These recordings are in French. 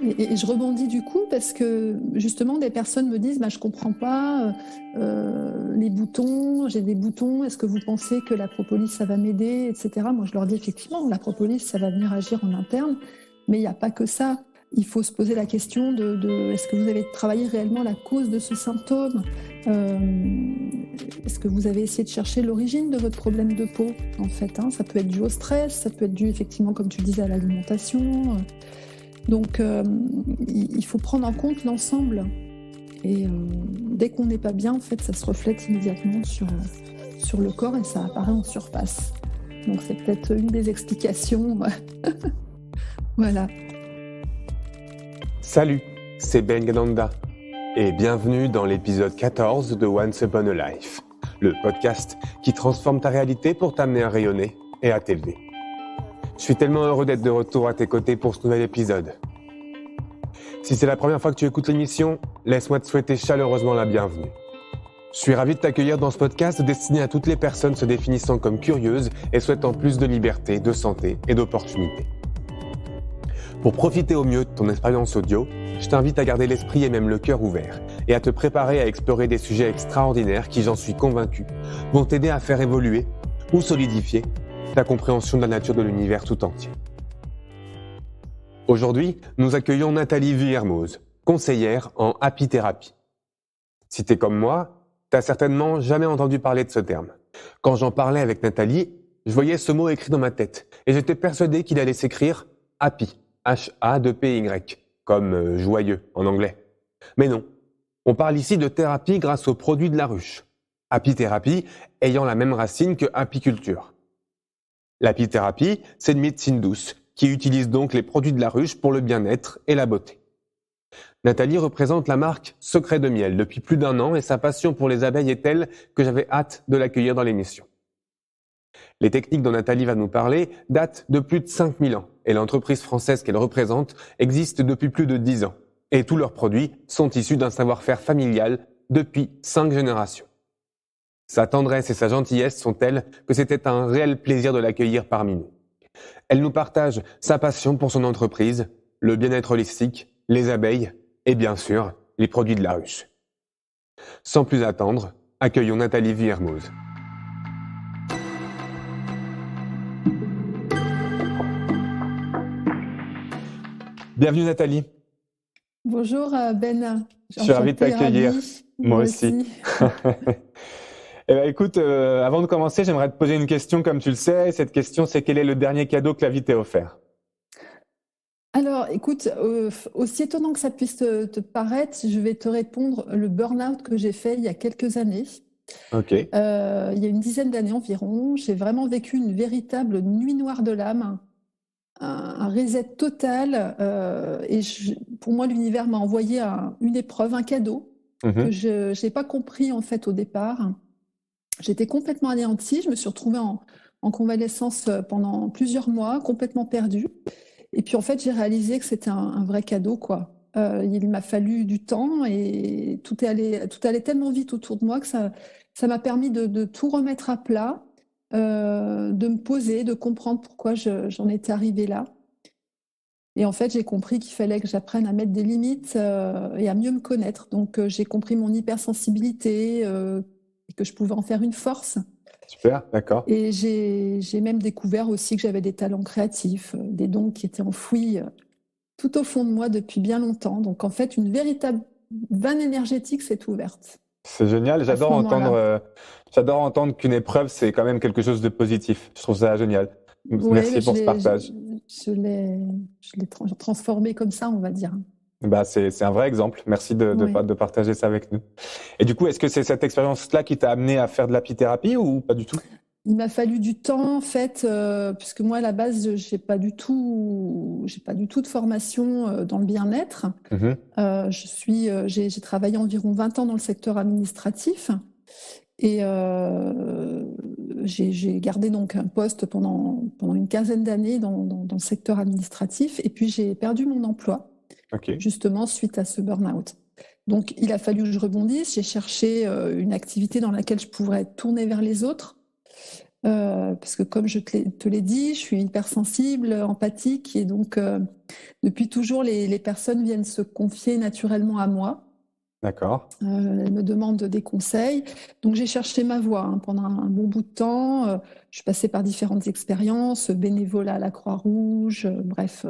Et je rebondis du coup parce que justement des personnes me disent je comprends pas les boutons, j'ai des boutons, est-ce que vous pensez que la propolis ça va m'aider, etc. Moi je leur dis effectivement la propolis ça va venir agir en interne, mais il n'y a pas que ça. Il faut se poser la question de est-ce que vous avez travaillé réellement la cause de ce symptôme, est-ce que vous avez essayé de chercher l'origine de votre problème de peau en fait, hein. Ça peut être dû au stress, ça peut être dû effectivement comme tu disais à l'alimentation. Donc, il faut prendre en compte l'ensemble. Et dès qu'on n'est pas bien, en fait, ça se reflète immédiatement sur le corps et ça apparaît en surface. Donc, c'est peut-être une des explications. Voilà. Salut, c'est Ben Gananda et bienvenue dans l'épisode 14 de Once Upon a Life, le podcast qui transforme ta réalité pour t'amener à rayonner et à t'élever. Je suis tellement heureux d'être de retour à tes côtés pour ce nouvel épisode. Si c'est la première fois que tu écoutes l'émission, laisse-moi te souhaiter chaleureusement la bienvenue. Je suis ravi de t'accueillir dans ce podcast destiné à toutes les personnes se définissant comme curieuses et souhaitant plus de liberté, de santé et d'opportunités. Pour profiter au mieux de ton expérience audio, je t'invite à garder l'esprit et même le cœur ouvert et à te préparer à explorer des sujets extraordinaires qui, j'en suis convaincu, vont t'aider à faire évoluer ou solidifier ta compréhension de la nature de l'univers tout entier. Aujourd'hui, nous accueillons Nathalie Vuillermoz, conseillère en apithérapie. Si t'es comme moi, t'as certainement jamais entendu parler de ce terme. Quand j'en parlais avec Nathalie, je voyais ce mot écrit dans ma tête et j'étais persuadé qu'il allait s'écrire happy, H-A-2-P-Y, comme joyeux en anglais. Mais non, on parle ici de thérapie grâce aux produits de la ruche. Apithérapie ayant la même racine que apiculture. L'apithérapie, c'est une médecine douce qui utilise donc les produits de la ruche pour le bien-être et la beauté. Nathalie représente la marque Secret de Miel depuis plus d'1 an et sa passion pour les abeilles est telle que j'avais hâte de l'accueillir dans l'émission. Les techniques dont Nathalie va nous parler datent de plus de 5000 ans et l'entreprise française qu'elle représente existe depuis plus de 10 ans. Et tous leurs produits sont issus d'un savoir-faire familial depuis 5 générations. Sa tendresse et sa gentillesse sont telles que c'était un réel plaisir de l'accueillir parmi nous. Elle nous partage sa passion pour son entreprise, le bien-être holistique, les abeilles et bien sûr, les produits de la ruche. Sans plus attendre, accueillons Nathalie Vuillermoz. Bienvenue Nathalie. Bonjour Ben. Je suis ravi de t'accueillir. Moi aussi. Eh bien, écoute, avant de commencer, j'aimerais te poser une question comme tu le sais. Cette question, c'est quel est le dernier cadeau que la vie t'a offert ? Alors, écoute, aussi étonnant que ça puisse te paraître, je vais te répondre le burn-out que j'ai fait il y a quelques années. Ok. Il y a une dizaine d'années environ, j'ai vraiment vécu une véritable nuit noire de l'âme, un reset total. Pour moi, l'univers m'a envoyé une épreuve, un cadeau que je n'ai pas compris en fait au départ. J'étais complètement anéantie, je me suis retrouvée en convalescence pendant plusieurs mois, complètement perdue. Et puis en fait, j'ai réalisé que c'était un vrai cadeau, quoi. Il m'a fallu du temps et tout allait tellement vite autour de moi que ça m'a permis de tout remettre à plat, de me poser, de comprendre pourquoi j'en étais arrivée là. Et en fait, j'ai compris qu'il fallait que j'apprenne à mettre des limites et à mieux me connaître. Donc, j'ai compris mon hypersensibilité et que je pouvais en faire une force. Super, d'accord. Et j'ai même découvert aussi que j'avais des talents créatifs, des dons qui étaient enfouis tout au fond de moi depuis bien longtemps. Donc, en fait, une véritable vanne énergétique s'est ouverte. C'est génial. J'adore entendre qu'une épreuve, c'est quand même quelque chose de positif. Je trouve ça génial. Merci pour ce partage. Je l'ai transformé comme ça, on va dire. Bah, c'est un vrai exemple. Merci de partager ça avec nous. Et du coup, est-ce que c'est cette expérience-là qui t'a amené à faire de l'apithérapie ou pas du tout ? Il m'a fallu du temps, en fait, puisque moi, à la base, j'ai pas du tout de formation dans le bien-être. J'ai travaillé environ 20 ans dans le secteur administratif et j'ai gardé donc un poste pendant une quinzaine d'années dans le secteur administratif et puis j'ai perdu mon emploi, justement suite à ce burn-out. Donc, il a fallu que je rebondisse. J'ai cherché une activité dans laquelle je pourrais tourner vers les autres. parce que comme je te l'ai dit, je suis hypersensible, empathique, et donc depuis toujours, les personnes viennent se confier naturellement à moi. D'accord. Elles me demandent des conseils. Donc j'ai cherché ma voie pendant un bon bout de temps. Je suis passée par différentes expériences, bénévolat à la Croix-Rouge, bref.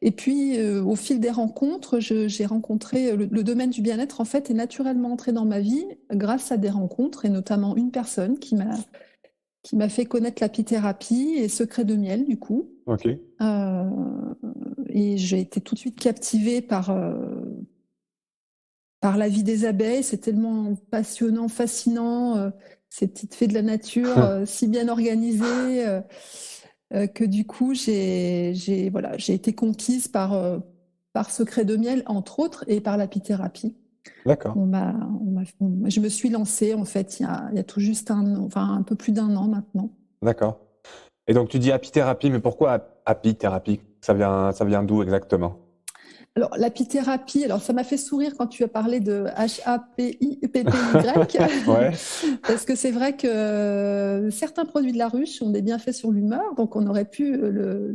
Et puis au fil des rencontres, j'ai rencontré le domaine du bien-être, en fait, est naturellement entré dans ma vie grâce à des rencontres, et notamment une personne qui m'a fait connaître l'apithérapie et secret de miel, du coup. Ok. Euh, et j'ai été tout de suite captivée par la vie des abeilles. C'est tellement passionnant, fascinant, ces petites fées de la nature, si bien organisées, que du coup, voilà, j'ai été conquise par Secret de Miel, entre autres, et par l'apithérapie. D'accord. Je me suis lancée, en fait, il y a tout juste un peu plus d'1 an maintenant. D'accord. Et donc, tu dis apithérapie, mais pourquoi apithérapie? Ça vient d'où exactement? Alors, l'apithérapie, alors ça m'a fait sourire quand tu as parlé de HAPIPPY, Ouais. parce que c'est vrai que certains produits de la ruche ont des bienfaits sur l'humeur, donc on aurait pu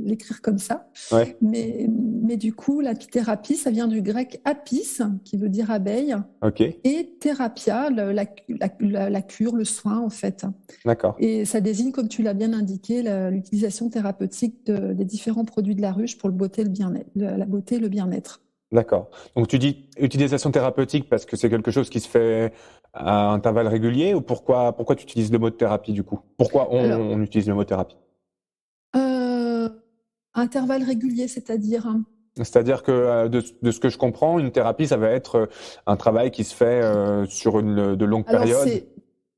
l'écrire comme ça. Ouais. Mais du coup, l'apithérapie, ça vient du grec apis, qui veut dire abeille, Ok. et thérapia, la cure, le soin, en fait. D'accord. Et ça désigne, comme tu l'as bien indiqué, l'utilisation thérapeutique des différents produits de la ruche pour la beauté et le bien-être. D'accord. Donc, tu dis utilisation thérapeutique parce que c'est quelque chose qui se fait à intervalles réguliers ou pourquoi tu utilises le mot thérapie du coup? Pourquoi Alors, on utilise le mot thérapie? euh, intervalle régulier, c'est-à-dire, C'est-à-dire que de ce que je comprends, une thérapie, ça va être un travail qui se fait sur de longues alors périodes.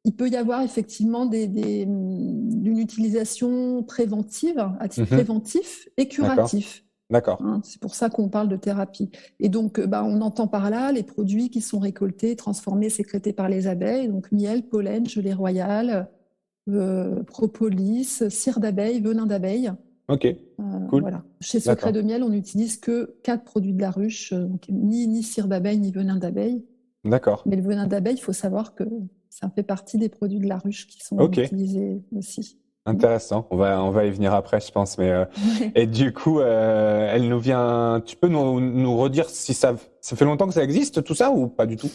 il peut y avoir effectivement d'une utilisation préventive, à titre Mhm. préventif et D'accord. curatif. D'accord. C'est pour ça qu'on parle de thérapie. Et donc, on entend par là les produits qui sont récoltés, transformés, sécrétés par les abeilles, donc miel, pollen, gelée royale, propolis, cire d'abeille, venin d'abeille. Ok. Cool. Voilà. Chez Secret D'accord. de Miel, on n'utilise que 4 produits de la ruche, donc ni cire d'abeille, ni venin d'abeille. D'accord. Mais le venin d'abeille, il faut savoir que ça fait partie des produits de la ruche qui sont Ok. utilisés aussi. Intéressant. On va y venir après, je pense. Mais Ouais. et du coup, elle nous vient. Tu peux nous redire si ça fait longtemps que ça existe tout ça ou pas du tout?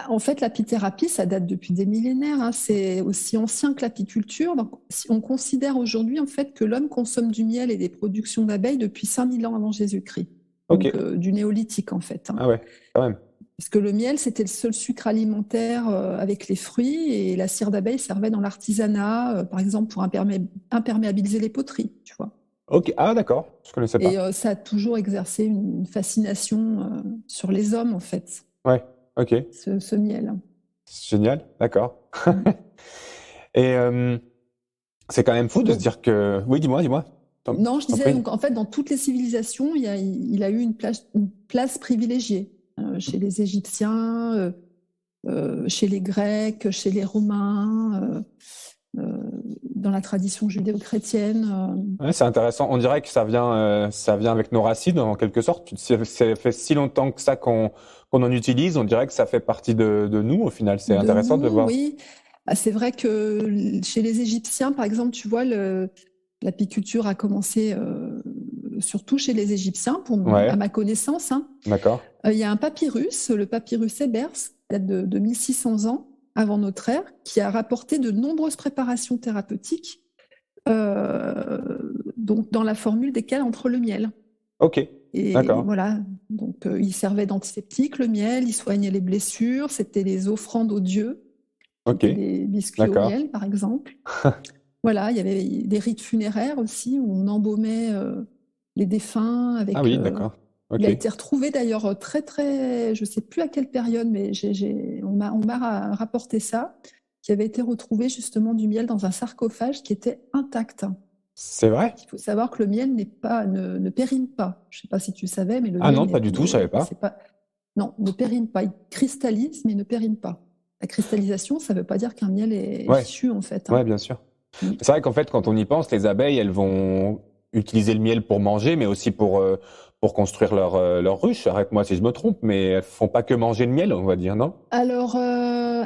En fait, l'apithérapie, ça date depuis des millénaires. C'est aussi ancien que l'apiculture. Donc, si on considère aujourd'hui en fait que l'homme consomme du miel et des productions d'abeilles depuis 5000 ans avant Jésus-Christ. Ok. Donc, du néolithique en fait. Ah ouais, quand même. Parce que le miel, c'était le seul sucre alimentaire avec les fruits, et la cire d'abeille servait dans l'artisanat, par exemple pour imperméabiliser les poteries, tu vois. Ok. Ah d'accord. Je connaissais Et pas. ça a toujours exercé une fascination sur les hommes, en fait, Ouais. Ok. ce miel. C'est génial. D'accord. Mm. Et c'est quand même fou de se Donc, dire que. Oui, dis-moi. non, je T'en disais, prie. donc, en fait, dans toutes les civilisations, il a eu une place privilégiée. Chez les Égyptiens, chez les Grecs, chez les Romains, dans la tradition judéo-chrétienne. Ouais, c'est intéressant. On dirait que ça vient avec nos racines en quelque sorte. Ça fait si longtemps que ça qu'on en utilise. On dirait que ça fait partie de nous au final. C'est De intéressant de nous, voir. oui. C'est vrai que chez les Égyptiens, par exemple, tu vois, l'apiculture a commencé surtout chez les Égyptiens, à Ouais. ma connaissance. D'accord. Il y a un papyrus, le papyrus Ebers, qui date de 1600 ans avant notre ère, qui a rapporté de nombreuses préparations thérapeutiques, euh, donc dans la formule desquelles entre le miel. Ok. Et D'accord. voilà, donc il servait d'antiseptique, le miel, il soignait les blessures, c'était les offrandes aux dieux, qui Ok. étaient des biscuits au D'accord. miel, par exemple. Voilà, il y avait des rites funéraires aussi, où on embaumait les défunts Ah avec. oui, d'accord. Il Ok. a été retrouvé d'ailleurs je ne sais plus à quelle période, mais on m'a rapporté ça, qui avait été retrouvé justement du miel dans un sarcophage qui était intact. C'est vrai? Il faut savoir que le miel ne périme pas. Je ne sais pas si tu savais, mais le Ah miel non, pas du tout. Je savais pas. c'est pas, non, ne périme pas. Il cristallise, mais ne périme pas. La cristallisation, ça ne veut pas dire qu'un miel est Ouais. fichu, en fait. Ouais, bien sûr. Mm. C'est vrai qu'en fait, quand on y pense, les abeilles, elles vont utiliser le miel pour manger, mais aussi pour construire leur ruche. Arrête-moi si je me trompe, mais elles font pas que manger le miel, on va dire, non? Alors,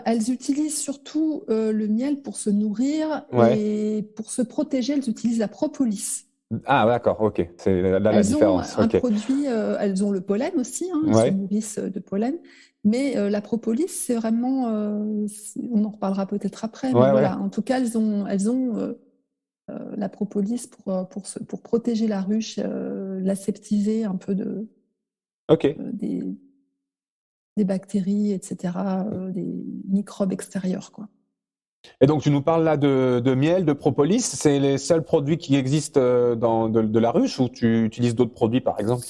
elles utilisent surtout le miel pour se nourrir Ouais. et pour se protéger, elles utilisent la propolis. Ah, d'accord, ok. C'est là la Elles ont différence. un Ok. produit, elles ont le pollen aussi, hein, elles se Ouais. nourrissent de pollen, mais la propolis, c'est vraiment, on en reparlera peut-être après, mais Ouais, ouais. voilà, en tout cas, elles ont la propolis pour protéger la ruche, l'aseptiser un peu Ok. des, des bactéries, etc., des microbes extérieurs, quoi. Et donc, tu nous parles là de miel, de propolis. C'est les seuls produits qui existent de la ruche ou tu utilises d'autres produits, par exemple?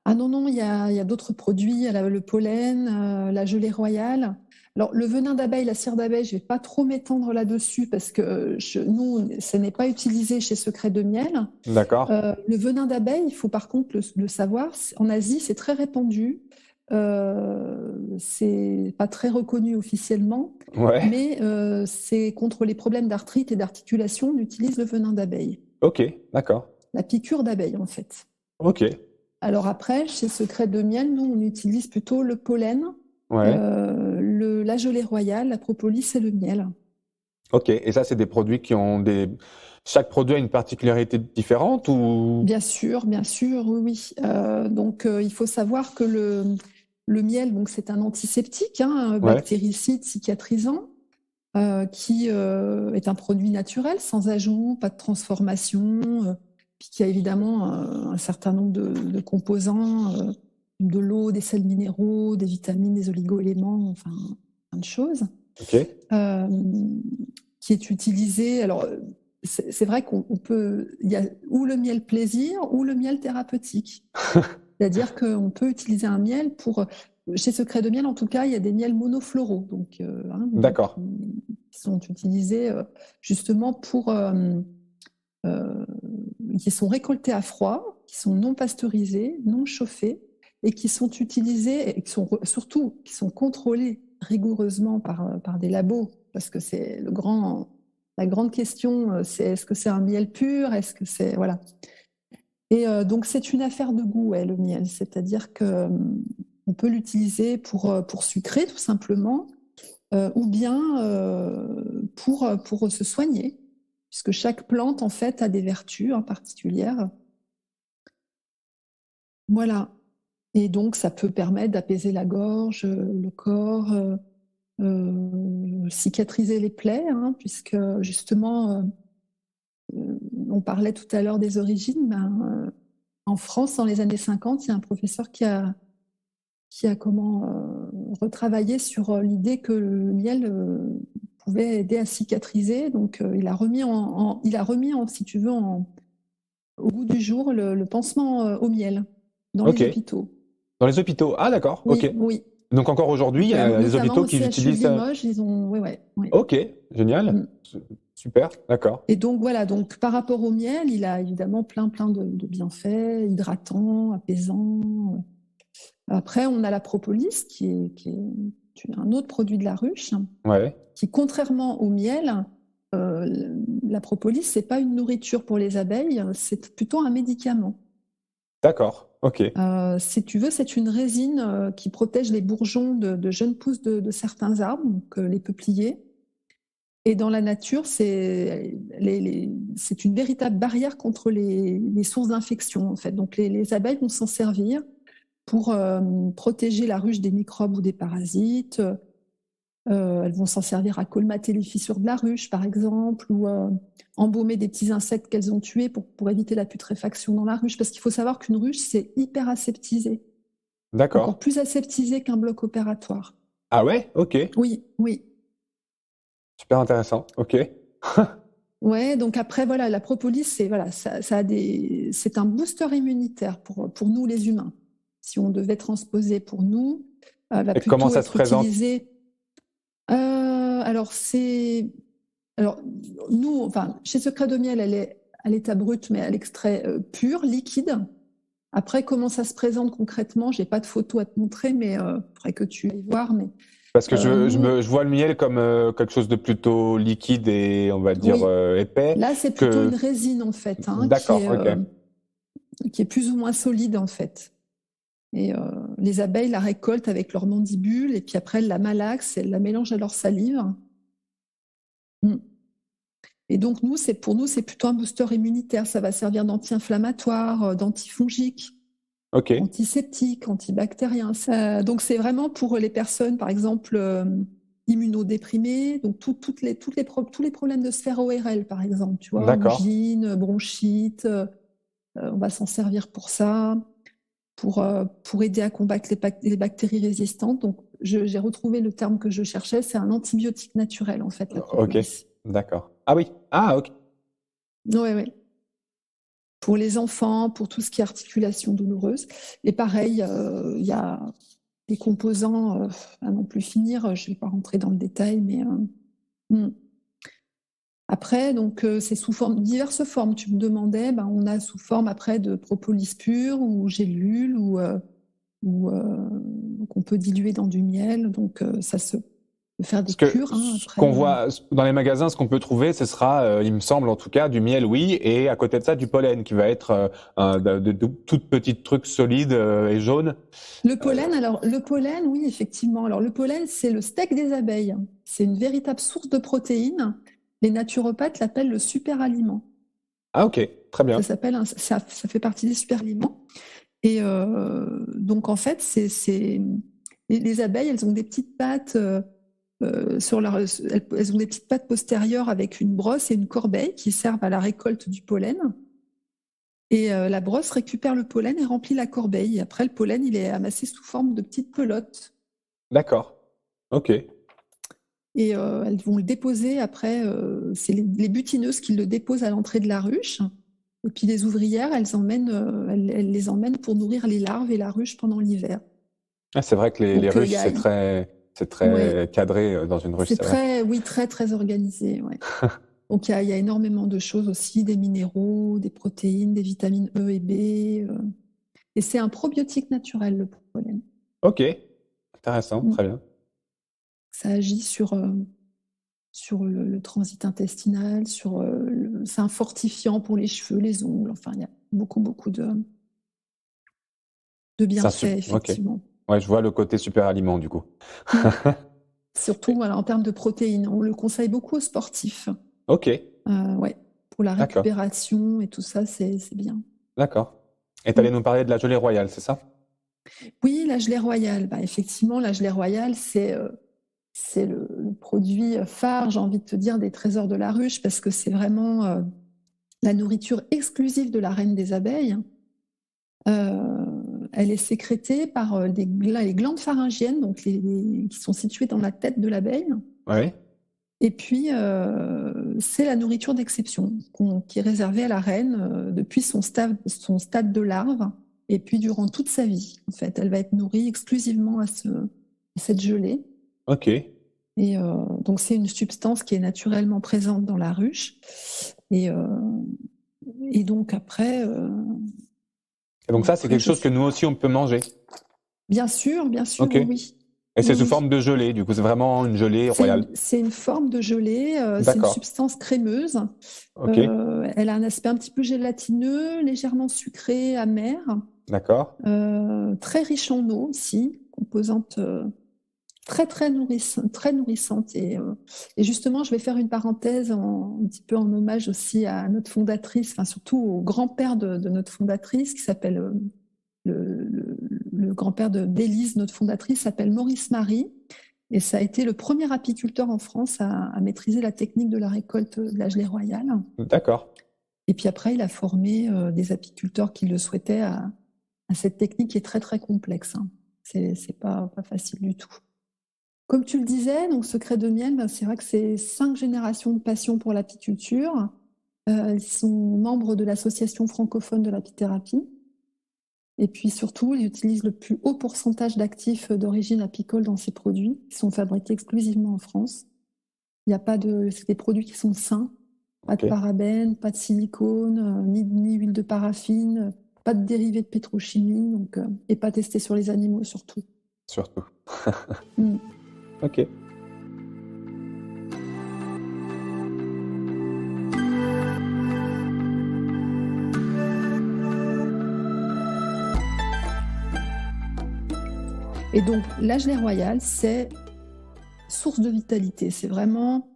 Ah non, non, il y a d'autres produits, il y a le pollen, la gelée royale. Alors, le venin d'abeille, la cire d'abeille, je ne vais pas trop m'étendre là-dessus parce que nous, ce n'est pas utilisé chez Secret de Miel. D'accord. Le venin d'abeille, il faut par contre le savoir, en Asie, c'est très répandu. C'est pas très reconnu officiellement, Ouais. mais c'est contre les problèmes d'arthrite et d'articulation, on utilise le venin d'abeille, Ok. D'accord. la piqûre d'abeille en fait. Ok. Alors après, chez Secret de Miel, nous, on utilise plutôt le pollen, Ouais. la gelée royale, la propolis et le miel. Ok. Et ça, c'est des produits qui ont des... Chaque produit a une particularité différente ou... Bien sûr, oui, oui. Donc, il faut savoir que le miel, donc, c'est un antiseptique, hein, Ouais. bactéricide, cicatrisant, qui est un produit naturel, sans ajout, pas de transformation, puis qui a évidemment un certain nombre de composants, de l'eau, des sels minéraux, des vitamines, des oligo-éléments, enfin, plein de choses, Ok. euh, qui est utilisé. Alors, c'est vrai qu'on peut, il y a ou le miel plaisir ou le miel thérapeutique. C'est-à-dire qu'on peut utiliser un miel pour, chez Secret de Miel en tout cas, il y a des miels monofloraux, donc D'accord. qui sont utilisés justement euh, qui sont récoltés à froid, qui sont non pasteurisés, non chauffés, et qui sont utilisés et qui sont surtout qui sont contrôlés rigoureusement par des labos, parce que c'est la grande question, c'est est-ce que c'est un miel pur, est-ce que c'est voilà. Et donc c'est une affaire de goût, ouais, le miel, c'est-à-dire que on peut l'utiliser pour sucrer tout simplement, ou bien pour se soigner, puisque chaque plante en fait a des vertus en particulières. Voilà. Et donc ça peut permettre d'apaiser la gorge, le corps, cicatriser les plaies, hein, puisque justement, on parlait tout à l'heure des origines. En France, dans les années 50, il y a un professeur qui a retravaillé sur l'idée que le miel pouvait aider à cicatriser. Donc, il a remis si tu veux, au goût du jour le pansement au miel dans Ok. les hôpitaux. Dans les hôpitaux. Ah, d'accord. Ok. Oui, oui. Donc encore aujourd'hui, il Donc, y a des notamment hôpitaux au qui CHU de utilisent ça. Limoges, ils ont. Oui, oui, oui. Ok. Génial. Mm. Super. D'accord. Et donc, voilà. Donc, par rapport au miel, il a évidemment plein de bienfaits, hydratants, apaisants. Après, on a la propolis, qui est un autre produit de la ruche, Ouais. qui, contrairement au miel, la propolis, c'est pas une nourriture pour les abeilles, c'est plutôt un médicament. D'accord. Ok. Si tu veux, c'est une résine qui protège les bourgeons de jeunes pousses de certains arbres, donc les peupliers. Et dans la nature, c'est une véritable barrière contre les sources d'infection, en fait. Donc les abeilles vont s'en servir pour protéger la ruche des microbes ou des parasites. Elles vont s'en servir à colmater les fissures de la ruche, par exemple, ou embaumer des petits insectes qu'elles ont tués pour éviter la putréfaction dans la ruche. Parce qu'il faut savoir qu'une ruche, c'est hyper aseptisé, D'accord. encore plus aseptisé qu'un bloc opératoire. Ah ouais? Ok. Oui, oui. Super intéressant. Ok. Ouais, donc après, voilà, la propolis, c'est un booster immunitaire pour nous, les humains. Si on devait transposer pour nous, elle va Et comment plutôt ça se être présente? utilisée. Alors, alors, nous, enfin, chez Secret de Miel, elle est à l'état brut, mais à l'extrait pur, liquide. Après, comment ça se présente concrètement, j'ai pas de photo à te montrer, mais faudrait que tu ailles voir. Mais Parce que nous, je vois le miel comme quelque chose de plutôt liquide et on va dire oui, épais là, c'est plutôt une que. résine en fait, hein, D'accord. Ok. qui est plus ou moins solide en fait. Et les abeilles la récoltent avec leurs mandibules et puis après elles la malaxent, elles la mélangent à leur salive. Mm. Et donc pour nous, c'est plutôt un booster immunitaire. Ça va servir d'anti-inflammatoire, d'antifongique, Ok. antiseptique, antibactérien. Donc c'est vraiment pour les personnes, par exemple, immunodéprimées, donc tous les problèmes de sphère ORL, par exemple, tu vois, D'accord. angine, bronchite, on va s'en servir pour ça, pour aider à combattre les bactéries résistantes. Donc j'ai retrouvé le terme que je cherchais, c'est un antibiotique naturel, en fait, la Ok. propolis. D'accord. Ah oui. Ah, ok. Ouais, ouais. Pour les enfants, pour tout ce qui est articulation douloureuse. Et pareil, il y a des composants à non plus finir. Je ne vais pas rentrer dans le détail, mais après, donc c'est sous diverses formes. Tu me demandais, on a sous forme après de propolis pur ou gélules ou qu'on peut diluer dans du miel. Donc ça se peut faire des cures Ce après. qu'on voit dans les magasins, ce qu'on peut trouver, ce sera, il me semble en tout cas, du miel, oui, et à côté de ça, du pollen, qui va être de toutes petites trucs solides et jaunes. Le pollen, oui, effectivement. Alors, le pollen, c'est le steak des abeilles. C'est une véritable source de protéines. Les naturopathes l'appellent le super-aliment. Ah, ok, très bien. Ça fait partie des super-aliments. Et donc, en fait, les abeilles, elles ont des petites pattes elles ont des petites pattes postérieures avec une brosse et une corbeille qui servent à la récolte du pollen. Et la brosse récupère le pollen et remplit la corbeille. Et après, le pollen, il est amassé sous forme de petites pelotes. D'accord. Ok. Et elles vont le déposer après. C'est les butineuses qui le déposent à l'entrée de la ruche. Et puis les ouvrières, elles les emmènent pour nourrir les larves et la ruche pendant l'hiver. Ah, c'est vrai que les Donc ruches, c'est ouais, très cadré dans une ruche, c'est c'est vrai. très très organisé. Ouais. Donc il y a énormément de choses aussi, des minéraux, des protéines, des vitamines E et B. Et c'est un probiotique naturel, le pollen. Ok. Intéressant, Mm. très bien. Ça agit sur le transit intestinal, c'est un fortifiant pour les cheveux, les ongles. Enfin, il y a beaucoup de bienfaits, Ok. effectivement. Ouais, je vois le côté super aliment du coup. Mm. Surtout voilà, en termes de protéines. On le conseille beaucoup aux sportifs. Ok, Ouais, pour la d'accord, récupération et tout ça, c'est bien. d'accord. Et tu allais Mm. nous parler de la gelée royale, c'est ça? Oui, la gelée royale. Effectivement, la gelée royale, c'est le produit phare, j'ai envie de te dire, des trésors de la ruche, parce que c'est vraiment la nourriture exclusive de la reine des abeilles. Elle est sécrétée par les glandes pharyngiennes, donc qui sont situées dans la tête de l'abeille. Oui. Et puis, c'est la nourriture d'exception qui est réservée à la reine depuis son stade de larve et puis durant toute sa vie. En fait, elle va être nourrie exclusivement à cette gelée. Ok. Et donc, c'est une substance qui est naturellement présente dans la ruche. Et, donc, après, Et donc ça, c'est quelque chose que nous aussi on peut manger. bien sûr, Ok. oui, oui. Et c'est Oui, sous oui. forme de gelée, du coup, c'est vraiment une gelée royale. C'est une forme de gelée, c'est une D'accord. substance crémeuse. Ok. Elle a un aspect un petit peu gélatineux, légèrement sucré, amer, D'accord. très riche en eau aussi, composante très nourrissante. Et justement, je vais faire une parenthèse un petit peu en hommage aussi à notre fondatrice, enfin surtout au grand-père de notre fondatrice, qui s'appelle le grand-père d'Élise, notre fondatrice, s'appelle Maurice Marie. Et ça a été le premier apiculteur en France à maîtriser la technique de la récolte de la gelée royale. D'accord. Et puis après, il a formé des apiculteurs qui le souhaitaient à cette technique qui est très très complexe. Hein. C'est pas facile du tout. Comme tu le disais, donc Secret de miel, c'est vrai que c'est 5 générations de passion pour l'apiculture. Ils sont membres de l'association francophone de l'apithérapie. Et puis surtout, ils utilisent le plus haut pourcentage d'actifs d'origine apicole dans ces produits, qui sont fabriqués exclusivement en France. Il n'y a pas c'est des produits qui sont sains, pas de Ok. parabènes, pas de silicone, ni huile de paraffine, pas de dérivés de pétrochimie, et pas testés sur les animaux surtout. Surtout. Mm. Ok. Et donc, la gelée royale, c'est source de vitalité. C'est vraiment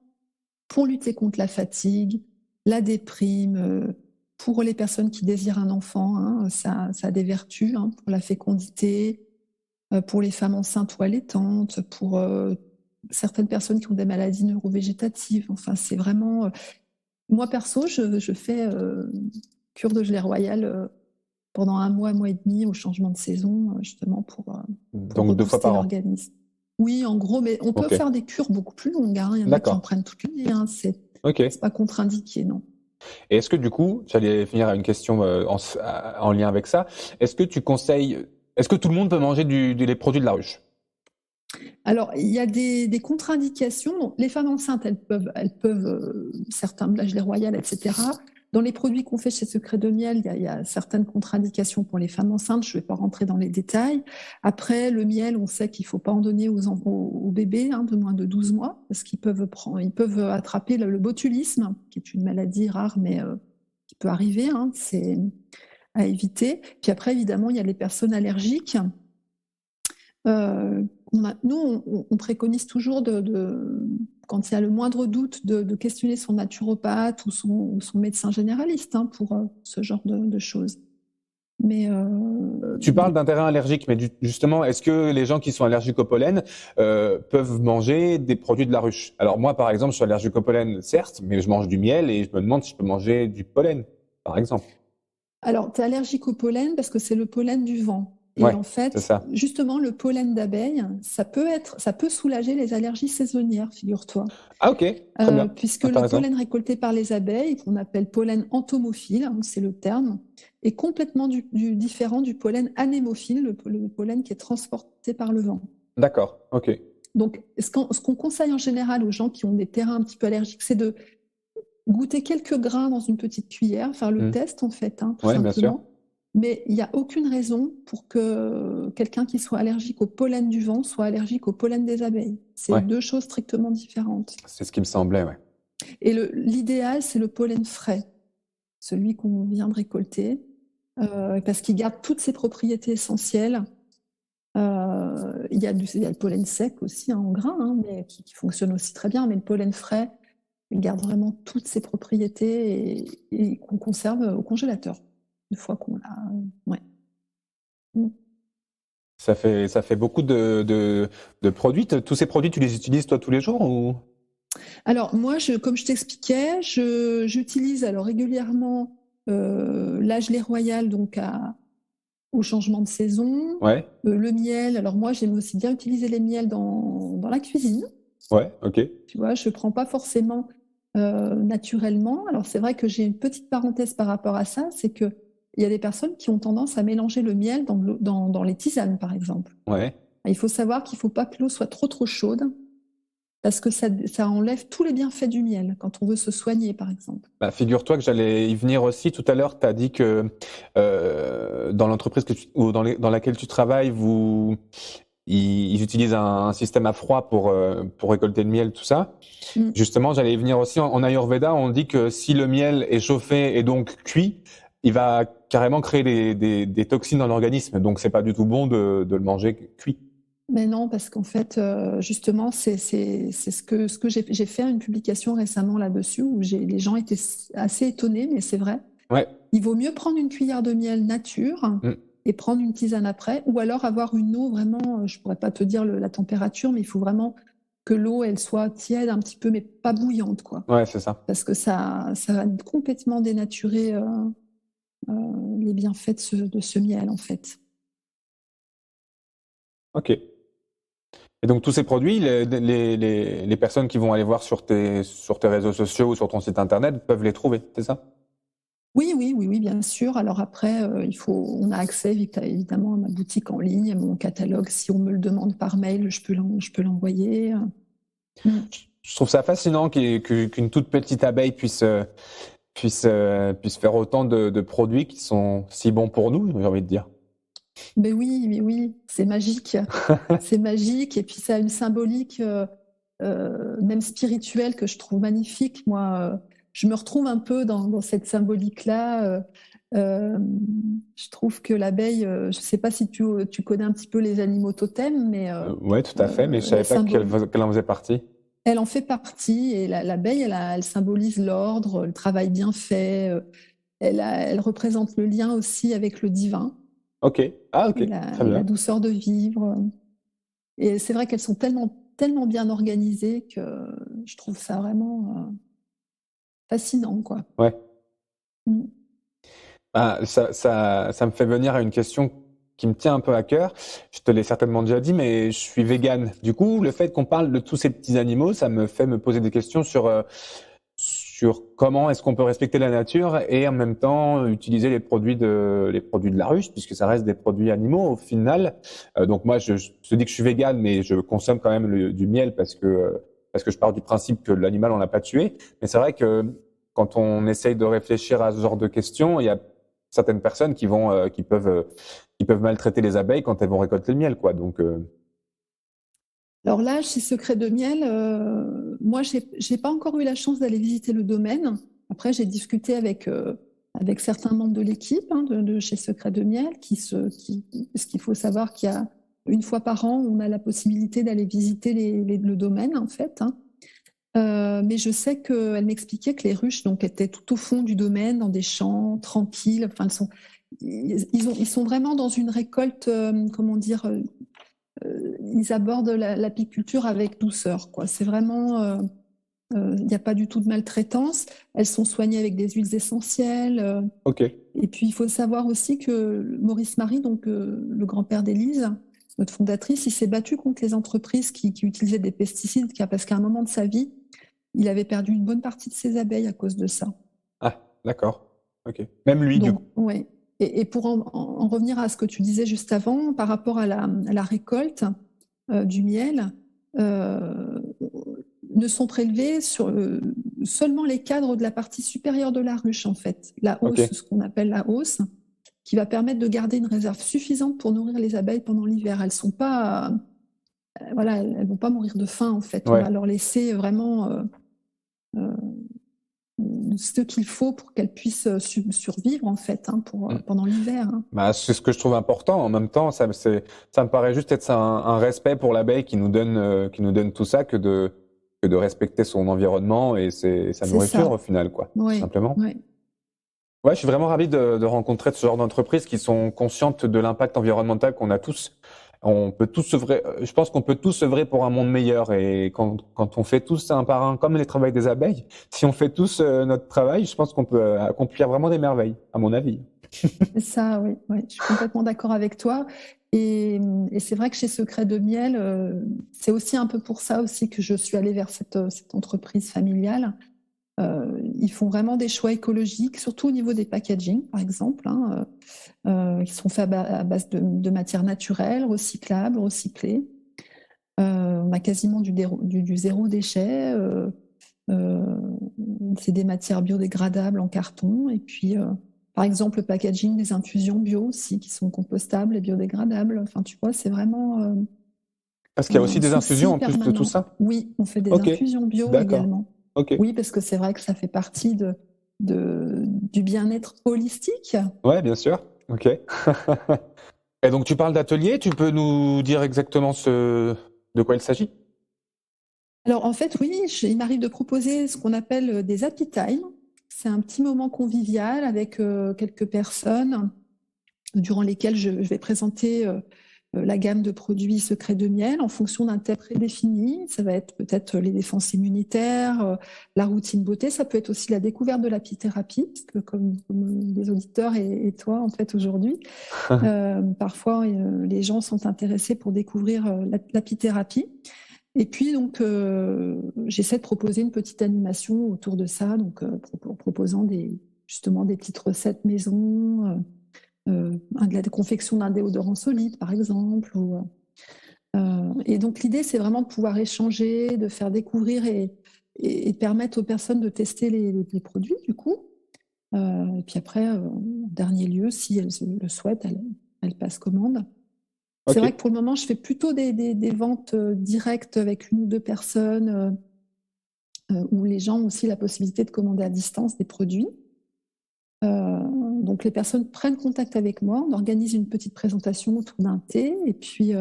pour lutter contre la fatigue, la déprime, pour les personnes qui désirent un enfant, hein, ça a des vertus, hein, pour la fécondité, pour les femmes enceintes ou allaitantes, pour certaines personnes qui ont des maladies neurovégétatives. Enfin, c'est vraiment... moi, perso, je fais cure de gelée royale pendant un mois et demi au changement de saison, justement pour Donc 2 fois rebooster par an. l'organisme. Oui, en gros, mais on peut Ok. faire des cures beaucoup plus longues, hein. Il y en a qui en D'accord. prennent toute l'année, hein. Ok. C'est pas contre-indiqué, non. Et est-ce que du coup, j'allais finir à une question en lien avec ça, est-ce que tout le monde peut manger les produits de la ruche? Alors, il y a des contre-indications. Donc, les femmes enceintes, elles peuvent certains, la gelée royale, etc. Dans les produits qu'on fait chez Secret de Miel, il y a certaines contre-indications pour les femmes enceintes. Je ne vais pas rentrer dans les détails. Après, le miel, on sait qu'il ne faut pas en donner aux bébés, hein, de moins de 12 mois, parce qu'ils peuvent attraper le botulisme, qui est une maladie rare, mais qui peut arriver, hein, c'est à éviter. Puis après, évidemment, il y a les personnes allergiques. Nous, on préconise toujours, quand il y a le moindre doute, de questionner son naturopathe ou son médecin généraliste, hein, pour ce genre de choses. Mais Tu parles d'un terrain allergique, mais justement, est-ce que les gens qui sont allergiques au pollen peuvent manger des produits de la ruche? Alors moi, par exemple, je suis allergique au pollen, certes, mais je mange du miel et je me demande si je peux manger du pollen, par exemple. alors, tu es allergique au pollen parce que c'est le pollen du vent. Et Ouais, en c'est fait, ça. justement, le pollen d'abeille, ça peut soulager les allergies saisonnières, figure-toi. Ah ok, très bien, Puisque le intéressant. pollen récolté par les abeilles, qu'on appelle pollen entomophile, hein, c'est le terme, est complètement différent du pollen anémophile, le pollen qui est transporté par le vent. D'accord, ok. Donc, ce qu'on conseille en général aux gens qui ont des terrains un petit peu allergiques, c'est de goûter quelques grains dans une petite cuillère, faire le Hmm. test en fait, hein, tout Ouais, bien sûr. simplement. Mais il n'y a aucune raison pour que quelqu'un qui soit allergique au pollen du vent soit allergique au pollen des abeilles. C'est Ouais, deux choses strictement différentes. c'est ce qui me semblait, ouais. Et l'idéal, c'est le pollen frais, celui qu'on vient de récolter, parce qu'il garde toutes ses propriétés essentielles. Il y a le pollen sec aussi, hein, en grain, hein, mais qui fonctionne aussi très bien, mais le pollen frais, il garde vraiment toutes ses propriétés et qu'on conserve au congélateur, une fois qu'on l'a... Ouais. Mm. Ça fait beaucoup de produits. Tous ces produits, tu les utilises toi tous les jours ou? Alors moi, comme je t'expliquais, j'utilise alors régulièrement la gelée royale, donc au changement de saison, Ouais, le miel. Alors moi, j'aime aussi bien utiliser les miels dans la cuisine. ouais, ok. Tu vois, je ne prends pas forcément naturellement. Alors c'est vrai que j'ai une petite parenthèse par rapport à ça, c'est qu'il y a des personnes qui ont tendance à mélanger le miel dans les tisanes, par exemple. Ouais. Il faut savoir qu'il ne faut pas que l'eau soit trop chaude, parce que ça enlève tous les bienfaits du miel quand on veut se soigner, par exemple. Bah, figure-toi que j'allais y venir aussi. Tout à l'heure, tu as dit que dans l'entreprise ou dans laquelle tu travailles, ils utilisent un système à froid pour récolter le miel, tout ça. Mm. Justement, j'allais y venir aussi. En Ayurveda, on dit que si le miel est chauffé et donc cuit, il va carrément créer des toxines dans l'organisme. Donc, c'est pas du tout bon de le manger cuit. Mais non, parce qu'en fait, justement, c'est ce que j'ai fait une publication récemment là-dessus où les gens étaient assez étonnés, mais c'est vrai. Ouais. Il vaut mieux prendre une cuillère de miel nature Mm. et prendre une tisane après, ou alors avoir une eau vraiment, je pourrais pas te dire la température, mais il faut vraiment que l'eau, elle soit tiède un petit peu, mais pas bouillante, quoi. Ouais, c'est ça. Parce que ça va complètement dénaturer les bienfaits de ce miel, en fait. Ok. Et donc tous ces produits, les personnes qui vont aller voir sur tes réseaux sociaux ou sur ton site internet peuvent les trouver, c'est ça? Oui, bien sûr. Alors après, on a accès évidemment à ma boutique en ligne, à mon catalogue. Si on me le demande par mail, je peux l'envoyer. Mm. Je trouve ça fascinant qu'une toute petite abeille puisse faire autant de produits qui sont si bons pour nous, j'ai envie de dire. Mais oui, c'est magique. C'est magique. Et puis ça a une symbolique, même spirituelle, que je trouve magnifique. Moi, je me retrouve un peu dans cette symbolique-là. Euh, je trouve que l'abeille, je ne sais pas si tu connais un petit peu les animaux totems, mais Ouais, tout à fait, mais je savais elle, pas qu'elle en faisait partie. elle en fait partie. Et l'abeille, elle symbolise l'ordre, le travail bien fait. Elle représente le lien aussi avec le divin Ok. Ah, ok. Très et la bien. douceur de vivre. Et c'est vrai qu'elles sont tellement bien organisées que je trouve ça vraiment fascinant, quoi. Ouais. Mm. Ah, ça me fait venir à une question qui me tient un peu à cœur. Je te l'ai certainement déjà dit, mais je suis végane. Du coup, le fait qu'on parle de tous ces petits animaux, ça me fait me poser des questions sur comment est-ce qu'on peut respecter la nature et en même temps utiliser les produits de la ruche, puisque ça reste des produits animaux au final. Donc moi, je te dis que je suis végane, mais je consomme quand même du miel parce que je pars du principe que l'animal on l'a pas tué. Mais c'est vrai que quand on essaye de réfléchir à ce genre de questions, il y a certaines personnes qui peuvent maltraiter les abeilles quand elles vont récolter le miel, quoi. Donc Alors là, chez Secret de Miel, moi, j'ai pas encore eu la chance d'aller visiter le domaine. Après, j'ai discuté avec certains membres de l'équipe de chez Secret de Miel, parce qu'il faut savoir qu'il y a une fois par an, on a la possibilité d'aller visiter le domaine, en fait. Mais je sais qu'elle m'expliquait que les ruches donc, étaient tout au fond du domaine, dans des champs tranquilles. Enfin, ils sont vraiment dans une récolte, comment dire, ils abordent l'apiculture avec douceur, quoi. C'est vraiment, il n'y a pas du tout de maltraitance. Elles sont soignées avec des huiles essentielles. ok, Et puis, il faut savoir aussi que Maurice Marie, donc le grand-père d'Élise, notre fondatrice, il s'est battu contre les entreprises qui utilisaient des pesticides, parce qu'à un moment de sa vie, il avait perdu une bonne partie de ses abeilles à cause de ça. ah, d'accord, ok. Même lui, du Donc, coup. ouais. Et pour en revenir à ce que tu disais juste avant, par rapport à la récolte du miel, euh, ne sont prélevés sur seulement les cadres de la partie supérieure de la ruche, en fait. La Ok, hausse, ce qu'on appelle la hausse, qui va permettre de garder une réserve suffisante pour nourrir les abeilles pendant l'hiver. Elles sont pas, voilà, elles vont pas mourir de faim, en fait. On ouais. va leur laisser vraiment euh, ce qu'il faut pour qu'elles puissent survivre, en fait, Mm. pendant l'hiver. Bah, c'est ce que je trouve important. En même temps, ça me paraît juste être un respect pour l'abeille qui nous donne tout ça que de respecter son environnement et sa C'est nourriture au ça. final, quoi, tout Oui, simplement. oui. Ouais, je suis vraiment ravi de rencontrer ce genre d'entreprises qui sont conscientes de l'impact environnemental qu'on a tous. On peut tous œuvrer, je pense qu'on peut tous œuvrer pour un monde meilleur et quand on fait tous un par un, comme les travails des abeilles, si on fait tous notre travail, je pense qu'on peut accomplir vraiment des merveilles, à mon avis. C'est ça, oui, oui. Je suis complètement d'accord avec toi. Et c'est vrai que chez Secret de Miel, c'est aussi un peu pour ça aussi que je suis allée vers cette entreprise familiale. Ils font vraiment des choix écologiques, surtout au niveau des packaging, par exemple, qui sont faits à base de matières naturelles, recyclables, recyclées. On a quasiment du zéro déchet. Euh, c'est des matières biodégradables en carton. Et puis, par exemple, le packaging des infusions bio aussi, qui sont compostables et biodégradables. Enfin, tu vois, c'est vraiment Parce qu'il y a aussi un des infusions souci en plus de tout permanent. ça. Oui, on fait des Ok, infusions bio d'accord. également. Ok. Oui, parce que c'est vrai que ça fait partie du bien-être holistique. Ouais, bien sûr. Ok. Et donc tu parles d'atelier, tu peux nous dire exactement de quoi il s'agit? Alors, en fait, oui, il m'arrive de proposer ce qu'on appelle des happy time. C'est un petit moment convivial avec quelques personnes durant lesquelles je vais présenter la gamme de produits secrets de miel en fonction d'un thème prédéfini. Ça va être peut-être les défenses immunitaires, la routine beauté. Ça peut être aussi la découverte de l'apithérapie, parce que comme les auditeurs et toi, en fait, aujourd'hui, parfois les gens sont intéressés pour découvrir l'apithérapie. Et puis, donc, j'essaie de proposer une petite animation autour de ça, donc proposant justement des petites recettes maison, de la confection d'un déodorant solide, par exemple. Et donc, l'idée, c'est vraiment de pouvoir échanger, de faire découvrir et permettre aux personnes de tester les produits, du coup. Et puis après, en dernier lieu, si elles le souhaitent, elles passent commande. C'est Ok. vrai que pour le moment, je fais plutôt des ventes directes avec une ou deux personnes où les gens ont aussi la possibilité de commander à distance des produits. Donc les personnes prennent contact avec moi, on organise une petite présentation autour d'un thé, et puis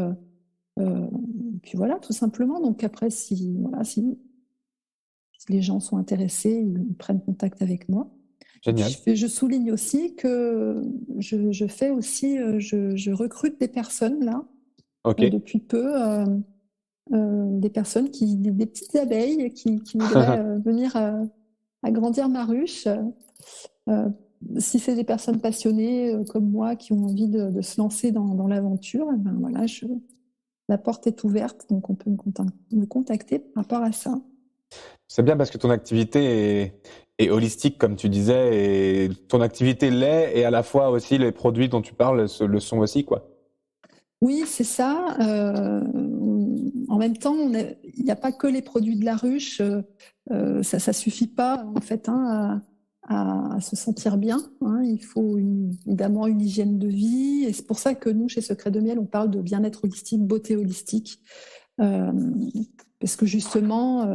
voilà, tout simplement. Donc après, si les gens sont intéressés, ils prennent contact avec moi. Et Génial. puis je souligne aussi que je fais aussi, je recrute des personnes là, Ok. depuis peu, des personnes des petites abeilles qui voudraient venir agrandir ma ruche. Euh, Si c'est des personnes passionnées comme moi qui ont envie de se lancer dans l'aventure, eh ben voilà, la porte est ouverte, donc on peut me contacter par rapport à ça. C'est bien parce que ton activité est holistique, comme tu disais, et ton activité l'est, et à la fois aussi les produits dont tu parles le sont aussi, quoi. Oui, c'est ça. En même temps, il n'y a pas que les produits de la ruche. Ça suffit pas en fait, hein, à se sentir bien, hein. Il faut évidemment une hygiène de vie. Et c'est pour ça que nous, chez Secret de Miel, on parle de bien-être holistique, beauté holistique. Euh, Parce que justement,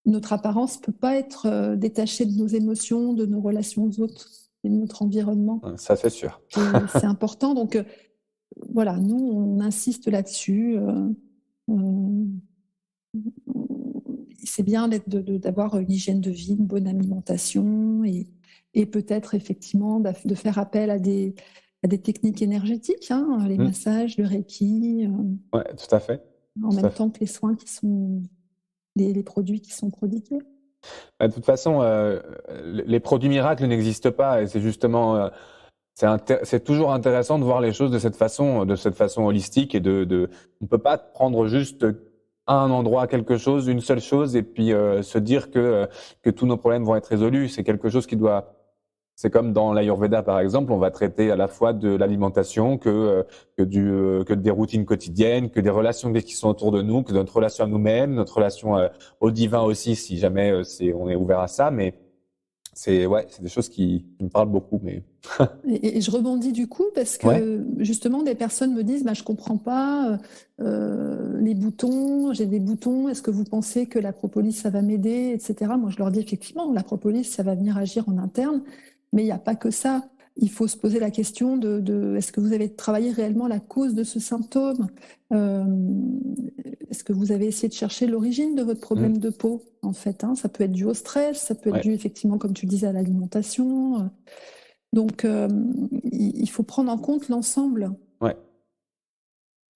notre apparence ne peut pas être détachée de nos émotions, de nos relations aux autres et de notre environnement. Ça, c'est sûr. C'est important. Donc, voilà, nous, on insiste là-dessus. C'est bien d'avoir une hygiène de vie, une bonne alimentation, et peut-être effectivement de faire appel à des techniques énergétiques, hein, les massages, le Reiki, Ouais, tout à fait. en Tout à même fait. temps que les soins les produits qui sont prodigués. Bah, de toute façon, les produits miracles n'existent pas, et c'est justement, c'est toujours intéressant de voir les choses de cette façon holistique, et on peut pas prendre juste un endroit, quelque chose, une seule chose, et puis se dire que tous nos problèmes vont être résolus. C'est quelque chose c'est comme dans l'Ayurveda, par exemple, on va traiter à la fois de l'alimentation que des routines quotidiennes, que des relations qui sont autour de nous, que notre relation à nous-mêmes, notre relation au divin aussi, si jamais on est ouvert à ça. Mais c'est des choses qui me parlent beaucoup. Mais Et je rebondis du coup parce ouais, que justement des personnes me disent bah, je comprends pas les boutons, j'ai des boutons, est-ce que vous pensez que la propolis ça va m'aider, etc. Moi je leur dis effectivement la propolis ça va venir agir en interne, mais il n'y a pas que ça. Il faut se poser la question de est-ce que vous avez travaillé réellement la cause de ce symptôme. Euh, Est-ce que vous avez essayé de chercher l'origine de votre problème de peau en fait, hein. Ça peut être dû au stress, ça peut être ouais, dû effectivement comme tu le disais à l'alimentation. Donc, il faut prendre en compte l'ensemble. ouais,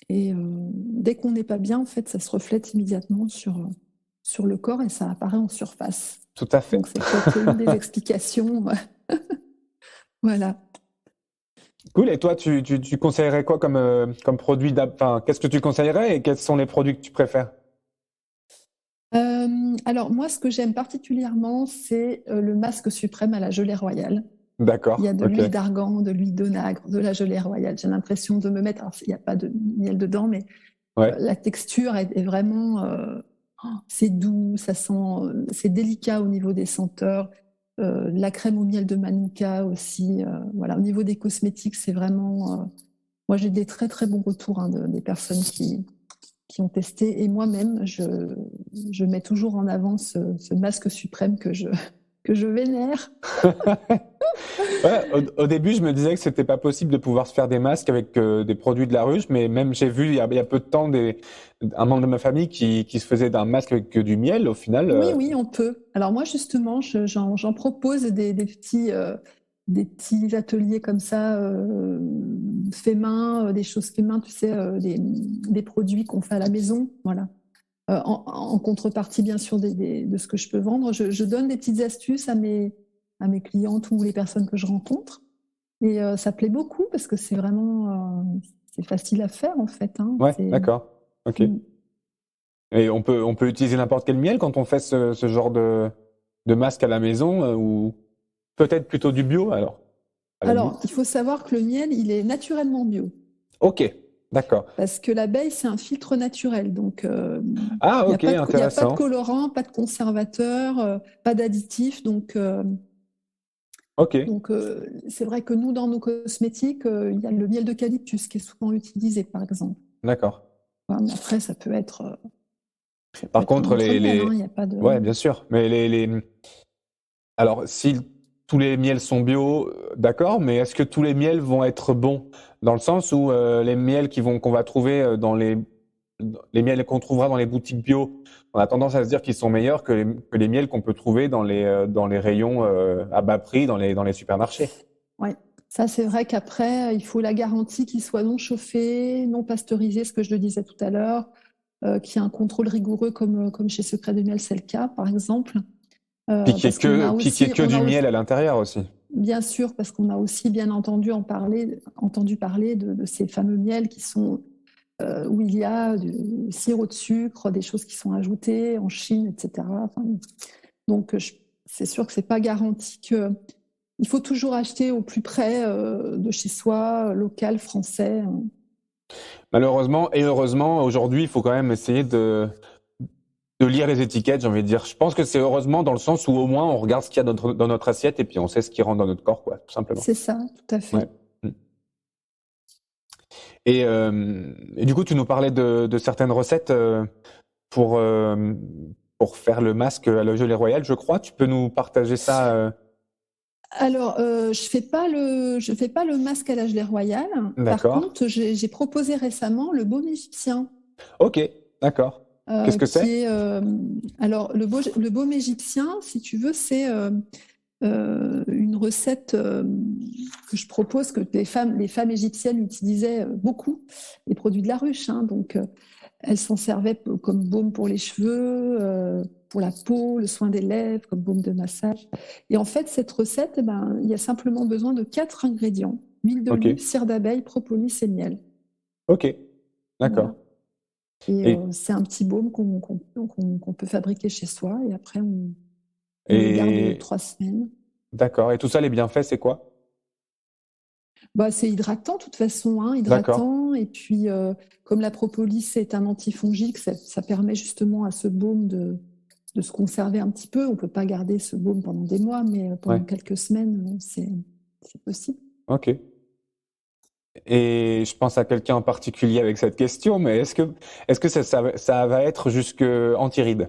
Et dès qu'on n'est pas bien, en fait, ça se reflète immédiatement sur le corps et ça apparaît en surface. tout à fait. Donc, c'est peut-être une des explications. Voilà. Cool. Et toi, tu conseillerais quoi comme produit enfin, qu'est-ce que tu conseillerais, et quels sont les produits que tu préfères? Alors, moi, ce que j'aime particulièrement, c'est le masque suprême à la gelée royale. Il y a D'accord. de Ok. l'huile d'argan, de l'huile d'onagre, de la gelée royale. J'ai l'impression de me mettre. Alors, il n'y a pas de miel dedans, mais Ouais. la texture est vraiment, c'est doux, ça sent, c'est délicat au niveau des senteurs. La crème au miel de Manuka aussi. Voilà, au niveau des cosmétiques, c'est vraiment. Moi, j'ai des très très bons retours, hein, des personnes qui ont testé. Et moi-même, je mets toujours en avant ce masque suprême que je vénère. Ouais, au début, je me disais que c'était pas possible de pouvoir se faire des masques avec des produits de la ruche, mais même j'ai vu il y a peu de temps un membre de ma famille qui se faisait d'un masque avec que du miel. Au final, Oui, oui, on peut. Alors moi, justement, j'en propose des petits ateliers comme ça, faits main, des choses faits main, tu sais, des produits qu'on fait à la maison, voilà. En contrepartie, bien sûr, de ce que je peux vendre. Je donne des petites astuces à mes clientes ou les personnes que je rencontre. Et ça plaît beaucoup parce que c'est vraiment, c'est facile à faire en fait, hein. ouais, d'accord. Ok. Mm. Et on peut utiliser n'importe quel miel quand on fait ce genre de masque à la maison, ou peut-être plutôt du bio alors, à la Alors, il limite. faut savoir que le miel, il est naturellement bio. Ok, d'accord. Parce que l'abeille, c'est un filtre naturel. Donc, Ah, il ok, n'y a pas de intéressant. colorant, pas de conservateur, pas d'additif. Ok, C'est vrai que nous, dans nos cosmétiques, il y a le miel d'eucalyptus qui est souvent utilisé, par exemple. d'accord. Enfin, mais après, ça peut Par être un contre, autre miel, hein, il n'y a pas de. ouais, bien sûr. Mais alors, tous les miels sont bio, d'accord, mais est-ce que tous les miels vont être bons? Dans le sens où les miels qu'on va trouver dans les miels qu'on trouvera dans les boutiques bio, on a tendance à se dire qu'ils sont meilleurs que les miels qu'on peut trouver dans les rayons à bas prix dans les supermarchés. Oui, ça c'est vrai qu'après, il faut la garantie qu'il soit non chauffé, non pasteurisé, ce que je le disais tout à l'heure, qu'il y ait un contrôle rigoureux comme chez Secret de Miel, c'est le cas, par exemple. Puis qu'il y ait que du miel à l'intérieur aussi. Bien sûr, parce qu'on a aussi bien entendu parler de ces fameux miels qui sont où il y a du sirop de sucre, des choses qui sont ajoutées en Chine, etc. Enfin, donc, c'est sûr que c'est pas garanti que. Il faut toujours acheter au plus près de chez soi, local, français. Malheureusement et heureusement, aujourd'hui, il faut quand même essayer de lire les étiquettes, j'ai envie de dire. Je pense que c'est heureusement dans le sens où au moins on regarde ce qu'il y a dans notre assiette et puis on sait ce qui rentre dans notre corps, quoi, tout simplement. C'est ça, tout à fait. Ouais. Et du coup, tu nous parlais de certaines recettes pour faire le masque à la gelée royale, je crois. Tu peux nous partager ça Alors, je fais pas le masque à la gelée royale. D'accord. Par contre, j'ai proposé récemment le baume égyptien. Ok, d'accord. Qu'est-ce que c'est? Alors, le baume égyptien, si tu veux, c'est une recette que je propose, que les femmes égyptiennes utilisaient beaucoup, les produits de la ruche. Hein, donc, elles s'en servaient comme baume pour les cheveux, pour la peau, le soin des lèvres, comme baume de massage. Et en fait, cette recette, il y a simplement besoin de 4 ingrédients: huile d'olive, cire d'abeille, propolis et miel. Ok, d'accord. Voilà. Et c'est un petit baume qu'on peut fabriquer chez soi, et après on le garde 3 semaines. D'accord. Et tout ça, les bienfaits, c'est quoi? C'est hydratant, de toute façon, hein, hydratant. Et puis, comme la propolis est un antifongique, ça permet justement à ce baume de se conserver un petit peu. On ne peut pas garder ce baume pendant des mois, mais pendant quelques semaines, c'est possible. Ok. Et je pense à quelqu'un en particulier avec cette question, mais est-ce que ça va être jusque anti-rides?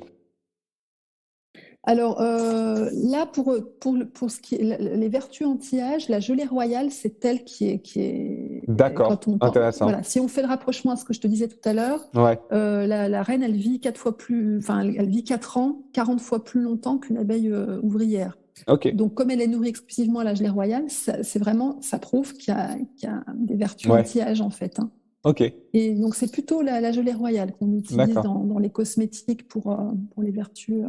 Alors là, pour ce qui est les vertus anti-âge, la gelée royale, c'est elle qui est D'accord, intéressant. Voilà, si on fait le rapprochement à ce que je te disais tout à l'heure, la reine, elle vit 4 fois plus, enfin, elle vit 4 ans, 40 fois plus longtemps qu'une abeille ouvrière. Okay. Donc, comme elle est nourrie exclusivement à la gelée royale, ça prouve qu'il y a des vertus anti-âge, en fait. Hein. Ok. Et donc, c'est plutôt la gelée royale qu'on utilise dans les cosmétiques pour les vertus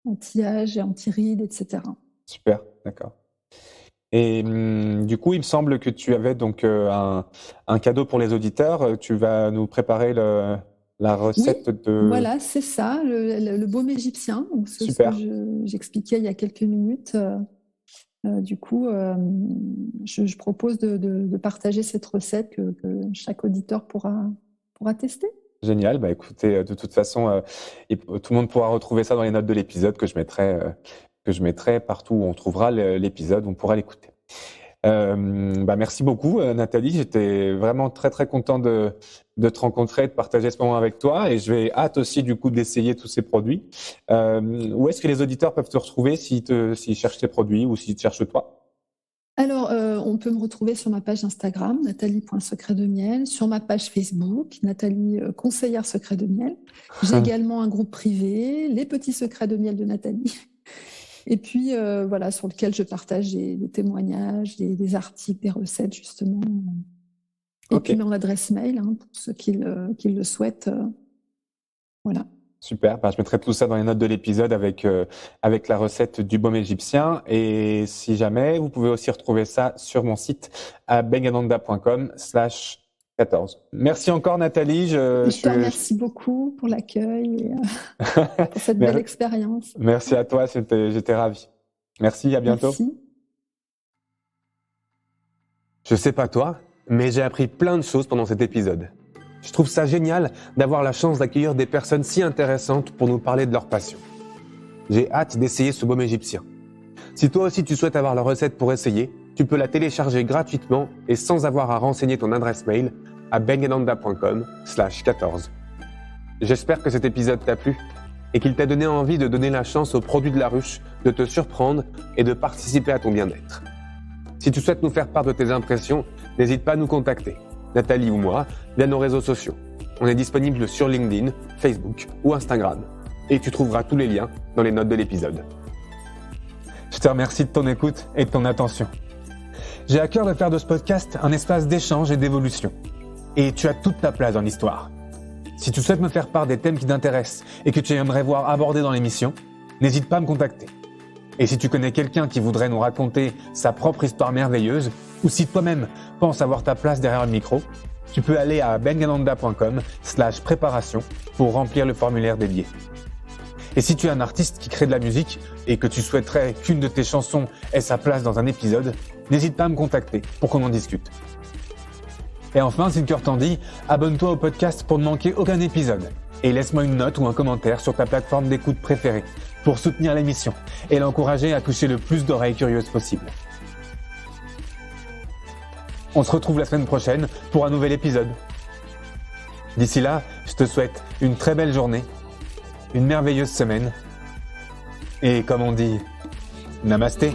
anti-âge et anti-rides, etc. Super, d'accord. Et du coup, il me semble que tu avais donc un cadeau pour les auditeurs. Tu vas nous préparer la recette de... Voilà, c'est ça, le baume égyptien. Donc ce que j'expliquais il y a quelques minutes. Du coup, je propose de partager cette recette que chaque auditeur pourra tester. Génial. Bah, écoutez, de toute façon, tout le monde pourra retrouver ça dans les notes de l'épisode que je mettrai partout où on trouvera l'épisode, on pourra l'écouter. Merci beaucoup, Nathalie. J'étais vraiment très, très content de te rencontrer, de partager ce moment avec toi, et je vais hâte aussi, du coup, d'essayer tous ces produits. Où est-ce que les auditeurs peuvent te retrouver s'ils cherchent tes produits ou s'ils te cherchent toi? Alors, on peut me retrouver sur ma page Instagram, nathalie.secret de miel, sur ma page Facebook, Nathalie conseillère secret de miel. J'ai également un groupe privé, Les petits secrets de miel de Nathalie. Et puis, voilà, sur lequel je partage des témoignages, des articles, des recettes, justement. Et puis, mon adresse mail, hein, pour ceux qui le souhaitent. Voilà. Super, je mettrai tout ça dans les notes de l'épisode avec la recette du baume égyptien. Et si jamais, vous pouvez aussi retrouver ça sur mon site à bengananda.com/14. Merci encore, Nathalie. Je te remercie beaucoup pour l'accueil et pour cette belle expérience. Merci à toi, j'étais ravi. Merci, à bientôt. Merci. Je sais pas toi, mais j'ai appris plein de choses pendant cet épisode. Je trouve ça génial d'avoir la chance d'accueillir des personnes si intéressantes pour nous parler de leur passion. J'ai hâte d'essayer ce baume égyptien. Si toi aussi tu souhaites avoir la recette pour essayer, tu peux la télécharger gratuitement et sans avoir à renseigner ton adresse mail à bengananda.com/14. J'espère que cet épisode t'a plu. et qu'il t'a donné envie de donner la chance aux produits de la ruche de te surprendre et de participer à ton bien-être. Si tu souhaites nous faire part de tes impressions, n'hésite pas à nous contacter, Nathalie ou moi, via nos réseaux sociaux. On est disponible sur LinkedIn, Facebook ou Instagram. Et tu trouveras tous les liens dans les notes de l'épisode. Je te remercie de ton écoute et de ton attention. J'ai à cœur de faire de ce podcast un espace d'échange et d'évolution. Et tu as toute ta place dans l'histoire. Si tu souhaites me faire part des thèmes qui t'intéressent et que tu aimerais voir abordés dans l'émission, n'hésite pas à me contacter. Et si tu connais quelqu'un qui voudrait nous raconter sa propre histoire merveilleuse, ou si toi-même penses avoir ta place derrière le micro, tu peux aller à bengananda.com/préparation pour remplir le formulaire dédié. Et si tu es un artiste qui crée de la musique et que tu souhaiterais qu'une de tes chansons ait sa place dans un épisode, n'hésite pas à me contacter pour qu'on en discute. Et enfin, si le cœur t'en dit, abonne-toi au podcast pour ne manquer aucun épisode. Et laisse-moi une note ou un commentaire sur ta plateforme d'écoute préférée pour soutenir l'émission et l'encourager à toucher le plus d'oreilles curieuses possible. On se retrouve la semaine prochaine pour un nouvel épisode. D'ici là, je te souhaite une très belle journée, une merveilleuse semaine et comme on dit, namasté.